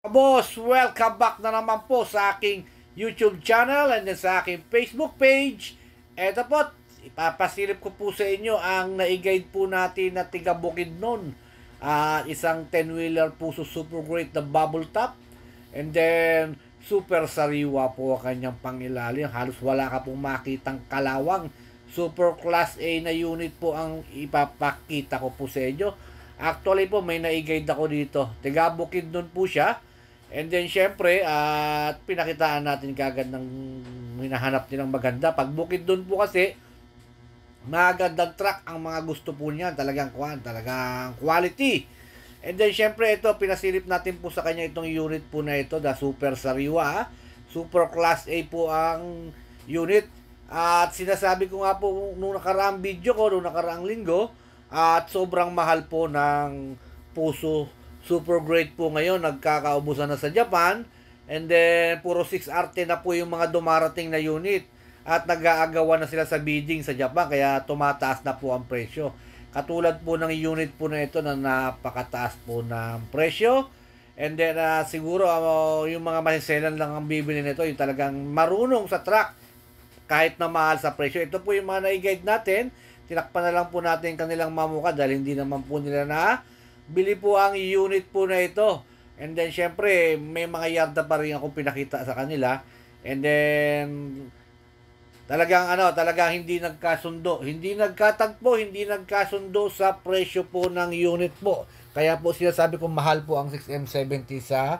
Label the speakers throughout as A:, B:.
A: Boss, welcome back na naman po sa aking YouTube channel and then sa aking Facebook page. Eto po, ipapasilip ko po sa inyo ang naiguide po natin na tiga Bukidnon. Isang 10-wheeler Puso Super Great na bubble top. And then, super sariwa po ang kanyang pangilalim. Halos wala ka pong makitang kalawang. Super Class A na unit po ang ipapakita ko po sa inyo. Actually po, may naiguide ako dito. Tiga Bukidnon po siya. And then, syempre, pinakitaan natin kagad ng hinahanap nilang maganda. Pag Bukidnon po kasi, magandang truck ang mga gusto po niya. Talagang quality. And then, syempre, ito, pinasilip natin po sa kanya itong unit po na ito, the Super Sariwa. Super Class A po ang unit. At sinasabi ko nga po nung nakaraang video ko, nung nakaraang linggo, at sobrang mahal po ng Puso Super Great po ngayon, nagkakaubusan na sa Japan. And then, puro 6RT na po yung mga dumarating na unit. At nag-aagawan na sila sa bidding sa Japan, kaya tumataas na po ang presyo. Katulad po ng unit po na ito na napakataas po ng presyo. And then, siguro yung mga masiselan lang ang bibili nito, yung talagang marunong sa truck, kahit na mahal sa presyo. Ito po yung mga na-guide natin. Tinakpan na lang po natin kanilang mamuka dahil hindi naman po nila na bili po ang unit po na ito. And then, syempre, may mga yarda pa rin akong pinakita sa kanila. And then, talagang hindi nagkasundo. Hindi nagkatagpo, hindi nagkasundo sa presyo po ng unit po. Kaya po sinasabi ko mahal po ang 6M70 sa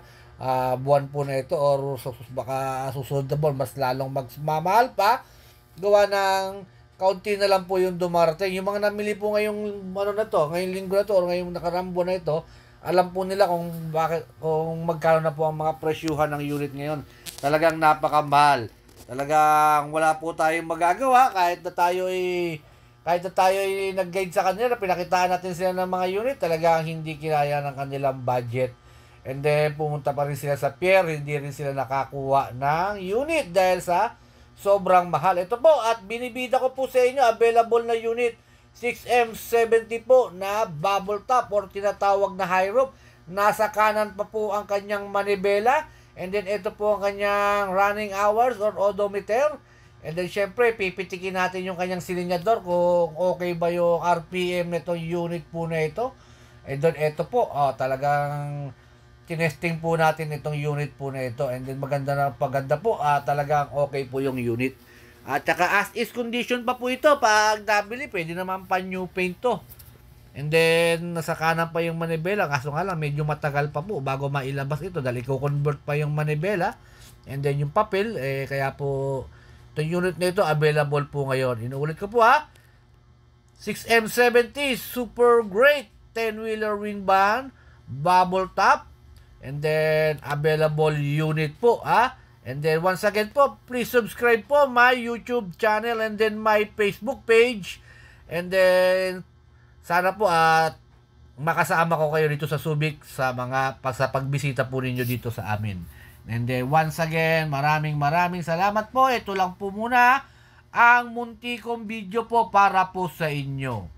A: buwan po na ito, or baka susunod na buwan, mas lalong magmamahal pa. Gawa ng kaunti na lang po yung dumarating. Yung mga namili po ngayong ngayong linggo na to, or ngayong nakarambo na ito, alam po nila kung magkano na po ang mga presyuhan ng unit ngayon. Talagang napakamahal. Talagang wala po tayong magagawa kahit na tayo ay nag-guide sa kanila, pinakitaan natin sila ng mga unit, talagang hindi kinaya ng kanilang budget. And then pumunta pa rin sila sa pier, hindi rin sila nakakuha ng unit dahil sa sobrang mahal. Ito po, at binibida ko po sa inyo, available na unit, 6M70 po na bubble top or tinatawag na high roof. Nasa kanan pa po ang kanyang manibela. And then, ito po ang kanyang running hours or odometer. And then, syempre, pipitikin natin yung kanyang silinyador kung okay ba yung RPM nitong unit po na ito. And then, ito po, talagang tinesting po natin itong unit po na ito. And then maganda po, talagang okay po yung unit. At saka as is condition pa po ito. Pag nabili, pwede naman pa new paint to. And then nasa kanan pa yung manibela. Kaso nga lang, medyo matagal pa po bago mailabas ito dahil i-convert pa yung manibela. And then yung papel, kaya po itong unit na ito available po ngayon. Inuulit ko po 6M70 Super Great 10-wheeler wing van, bubble top. And then, available unit po, And then, once again po, please subscribe po my YouTube channel and then my Facebook page. And then, sana po makasama ko kayo dito sa Subic sa pagbisita po ninyo dito sa amin. And then, once again, maraming salamat po. Ito lang po muna ang munti kong video po para po sa inyo.